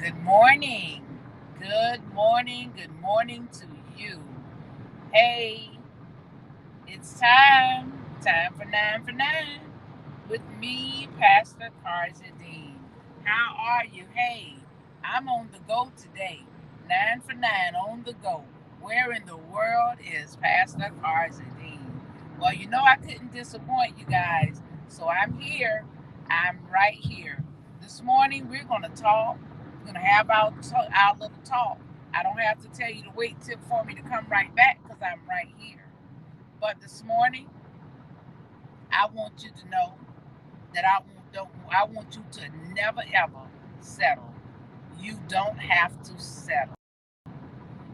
Good morning. Good morning. Good morning to you. Hey, it's time. Time for 9 for 9 with me, Pastor Carzadine. How are you? Hey, I'm on the go today. 9 for 9 on the go. Where in the world is Pastor Carzadine? Well, I couldn't disappoint you guys. So I'm here. I'm right here. This morning we're going to talk. We're going to have our little talk. I don't have to tell you to wait for me to come right back because I'm right here. But this morning, I want you to know that I want you to never ever settle. You don't have to settle.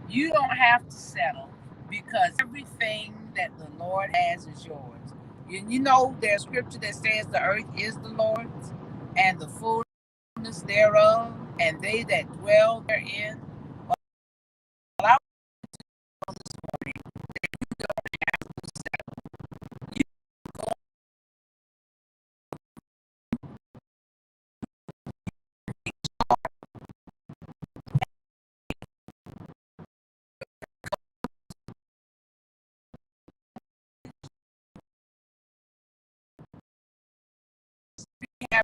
You don't have to settle because everything that the Lord has is yours. There's scripture that says the earth is the Lord's and the fullness thereof, and they that dwell therein. Well, I want this morning that you don't have to settle. You go have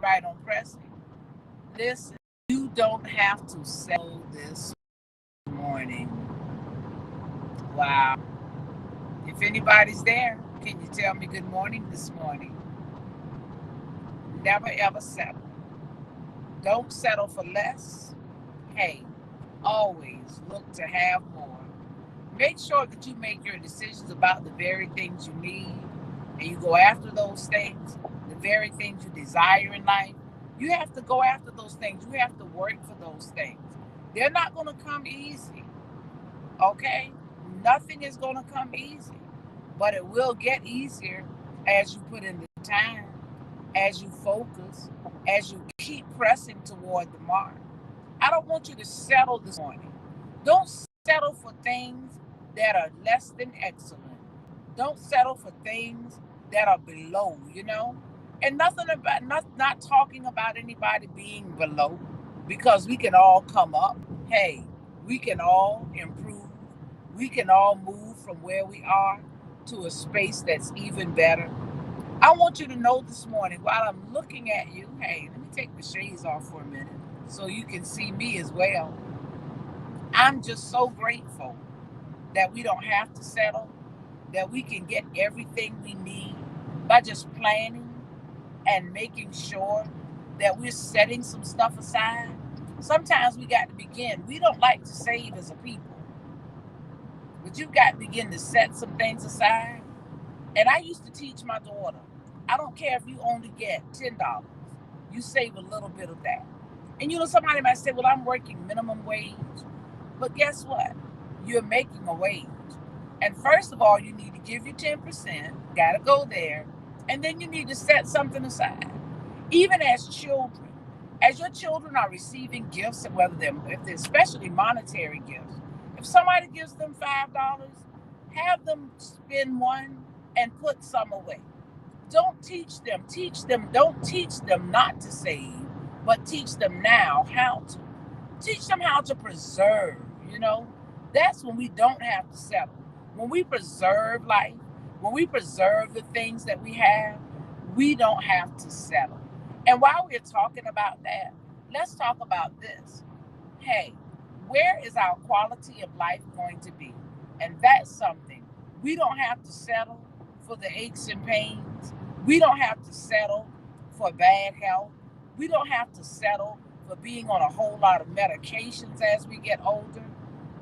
right on pressing. Listen, you don't have to settle this morning. Wow. If anybody's there, can you tell me good morning this morning? Never ever settle. Don't settle for less. Hey, always look to have more. Make sure that you make your decisions about the very things you need and you go after those things, the very things you desire in life. You have to go after those things. You have to work for those things. They're not going to come easy, okay? Nothing is going to come easy, but it will get easier as you put in the time, as you focus, as you keep pressing toward the mark. I don't want you to settle this morning. Don't settle for things that are less than excellent. Don't settle for things that are below. And nothing about not talking about anybody being below because we can all come up. Hey, we can all improve. We can all move from where we are to a space that's even better. I want you to know this morning while I'm looking at you, hey, let me take the shades off for a minute so you can see me as well. I'm just so grateful that we don't have to settle, that we can get everything we need by just planning and making sure that we're setting some stuff aside. Sometimes we got to begin. We don't like to save as a people, but you've got to begin to set some things aside. And I used to teach my daughter, I don't care if you only get $10, you save a little bit of that. And somebody might say, well, I'm working minimum wage. But guess what? You're making a wage. And first of all, you need to give your 10%, got to go there. And then you need to set something aside. Even as your children are receiving gifts, if they're especially monetary gifts, if somebody gives them $5, have them spend one and put some away. Don't don't teach them not to save, but teach them now how to. Teach them how to preserve, you know. That's when we don't have to settle. When we preserve life, when we preserve the things that we have, we don't have to settle. And while we're talking about that, let's talk about this. Hey, where is our quality of life going to be? And that's something. We don't have to settle for the aches and pains. We don't have to settle for bad health. We don't have to settle for being on a whole lot of medications as we get older,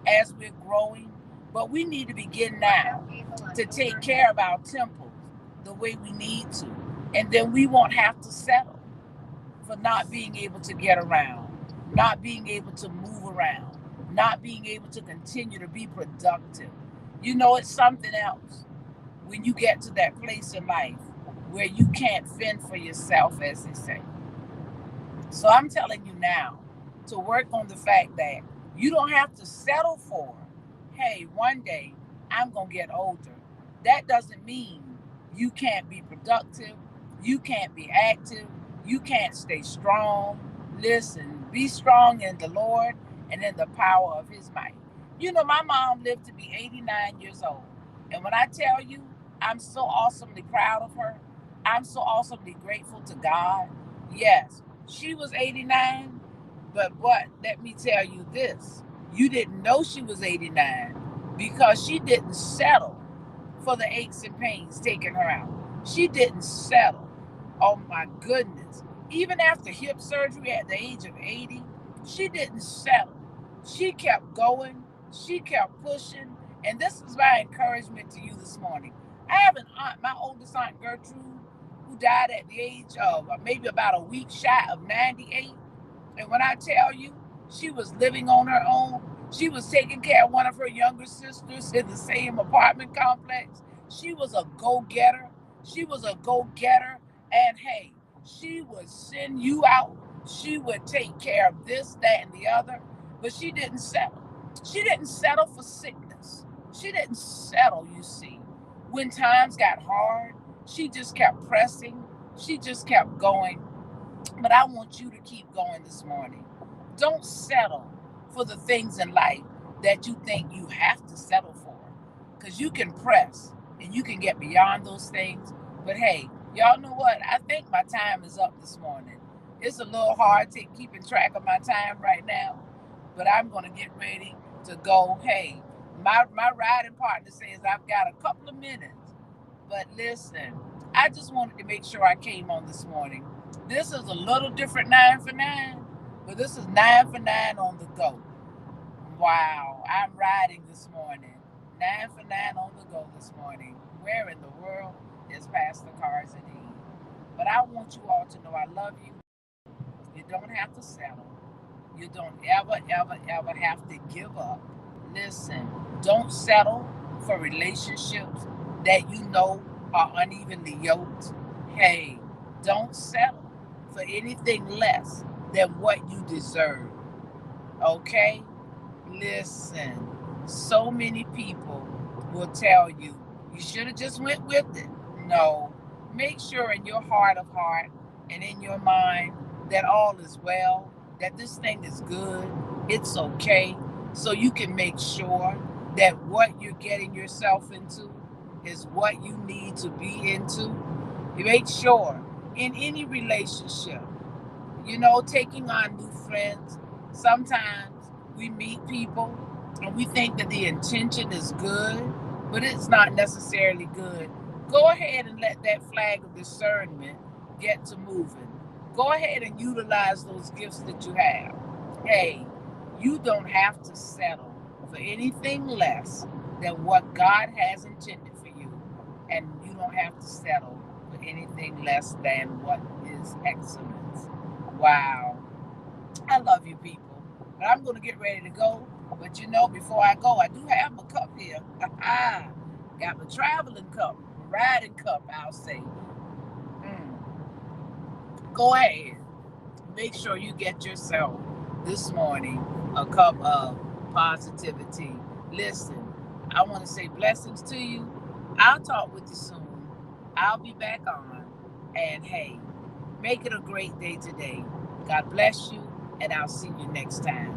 as we're growing. But we need to begin now to take care of our temples the way we need to. And then we won't have to settle for not being able to get around, not being able to move around, not being able to continue to be productive. It's something else when you get to that place in life where you can't fend for yourself, as they say. So I'm telling you now to work on the fact that you don't have to settle for, hey, one day I'm going to get older. That doesn't mean you can't be productive. You can't be active. You can't stay strong. Listen, be strong in the Lord and in the power of his might. You know, my mom lived to be 89 years old. And when I tell you, I'm so awesomely proud of her, I'm so awesomely grateful to God. Yes, she was 89, but let me tell you this. You didn't know she was 89 because she didn't settle for the aches and pains taking her out. She didn't settle. Oh my goodness. Even after hip surgery at the age of 80, she didn't settle. She kept going, she kept pushing. And this is my encouragement to you this morning. I have an aunt, my oldest aunt Gertrude, who died at the age of maybe about a week shy of 98. And when I tell you, she was living on her own. She was taking care of one of her younger sisters in the same apartment complex. She was a go getter. She was a go getter. And hey, she would send you out. She would take care of this, that, and the other. But she didn't settle. She didn't settle for sickness. She didn't settle, you see. When times got hard, she just kept pressing. She just kept going. But I want you to keep going this morning. Don't settle for the things in life that you think you have to settle for. Because you can press and you can get beyond those things. But hey, y'all know what? I think my time is up this morning. It's a little hard to keeping track of my time right now. But I'm going to get ready to go. Hey, my riding partner says I've got a couple of minutes. But listen, I just wanted to make sure I came on this morning. This is a little different 9 for 9, but this is 9 for 9 on the go. Wow, I'm riding this morning. 9 for 9 on the go this morning. Where in the world is Pastor Carzadine? But I want you all to know I love you. You don't have to settle. You don't ever, ever, ever have to give up. Listen, don't settle for relationships that you know are unevenly yoked. Hey, don't settle for anything less than what you deserve. Okay? Listen, so many people will tell you you should have just went with it. No. Make sure in your heart of heart and in your mind that all is well, that this thing is good, it's okay, so you can make sure that what you're getting yourself into is what you need to be into. You make sure in any relationship, taking on new friends, sometimes we meet people and we think that the intention is good, but it's not necessarily good. Go ahead and let that flag of discernment get to moving. Go ahead and utilize those gifts that you have. Hey, you don't have to settle for anything less than what God has intended for you, and you don't have to settle for anything less than what is excellence. Wow. I love you people. But I'm going to get ready to go. But before I go, I do have my cup here. Got my traveling cup, riding cup, I'll say. Go ahead. Make sure you get yourself this morning a cup of positivity. Listen, I want to say blessings to you. I'll talk with you soon. I'll be back on. And hey, make it a great day today. God bless you, and I'll see you next time.